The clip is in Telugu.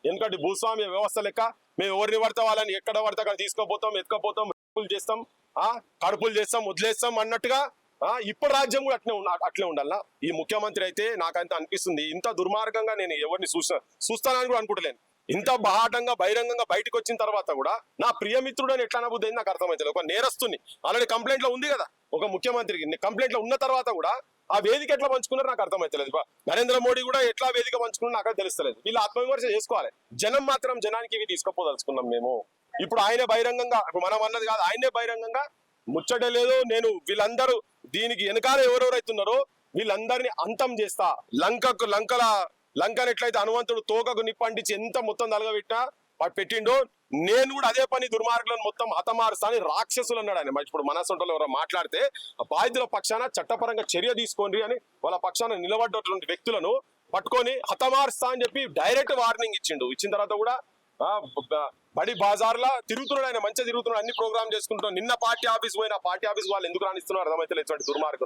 ఎందుకంటే భూస్వామ్య వ్యవస్థ లెక్క మేము ఎవరిని పడితే వాళ్ళని ఎక్కడ పడితే అక్కడ తీసుకోపోతాం, ఎత్తుకపోతాం, చేస్తాం, కడుపులు చేస్తాం, వదిలేస్తాం అన్నట్టుగా ఇప్పుడు రాజ్యం కూడా అట్లే ఉండాలా. ఈ ముఖ్యమంత్రి అయితే నాకంత అనిపిస్తుంది, ఇంత దుర్మార్గంగా నేను ఎవరిని చూస్తానని కూడా అనుకుంటలేను. ఇంత బాహాటంగా బహిరంగంగా బయటకు వచ్చిన తర్వాత కూడా నా ప్రియమిత్రుడు అని ఎట్లా అనబుద్ది నాకు అర్థమవుతుంది. ఒక నేరస్తుని ఆల్రెడీ కంప్లైంట్ లో ఉంది కదా, ఒక ముఖ్యమంత్రికి కంప్లైంట్ లో ఉన్న తర్వాత కూడా ఆ వేదిక ఎట్లా పంచుకున్నారో నాకు అర్థమవుతలేదు. నరేంద్ర మోడీ కూడా ఎట్లా వేదిక పంచుకున్నారో నాకు తెలుస్తలేదు. వీళ్ళు ఆత్మవిమర్శ చేసుకోవాలి. జనం మాత్రం జనానికి ఇవి తీసుకుపోదలుచుకున్నాం మేము. ఇప్పుడు ఆయనే బహిరంగంగా, మనం అన్నది కాదు, ఆయనే బహిరంగంగా ముచ్చటే లేదు, నేను వీళ్ళందరూ దీనికి వెనకాల ఎవరెవరైతున్నారో వీళ్ళందరినీ అంతం చేస్తా, లంకను ఎట్లయితే హనుమంతుడు తోకకు నిప్పంటించి ఎంత మొత్తం తలగబెట్టినా వాడు పెట్టిండో, నేను కూడా అదే పని దుర్మార్గులను మొత్తం హతమారుస్తా అని రాక్షసులు అన్నాడు ఆయన. ఇప్పుడు మనసొంటలో ఎవరో మాట్లాడితే బాధితుల పక్షాన చట్టపరంగా చర్య తీసుకోండి అని వాళ్ళ పక్షాన నిలబడ్డటువంటి వ్యక్తులను పట్టుకొని హతమారుస్తా అని చెప్పి డైరెక్ట్ వార్నింగ్ ఇచ్చిండు. ఇచ్చిన తర్వాత కూడా బడి బాజార్లా తిరుగుతున్నాడు ఆయన, మంచిగా తిరుగుతున్నాడు, అన్ని ప్రోగ్రామ్ చేసుకుంటున్నాడు. నిన్న పార్టీ ఆఫీస్ పోయిన పార్టీ ఆఫీస్ వాళ్ళు ఎందుకు రాణిస్తున్నారు అర్థమైతే దుర్మార్గం.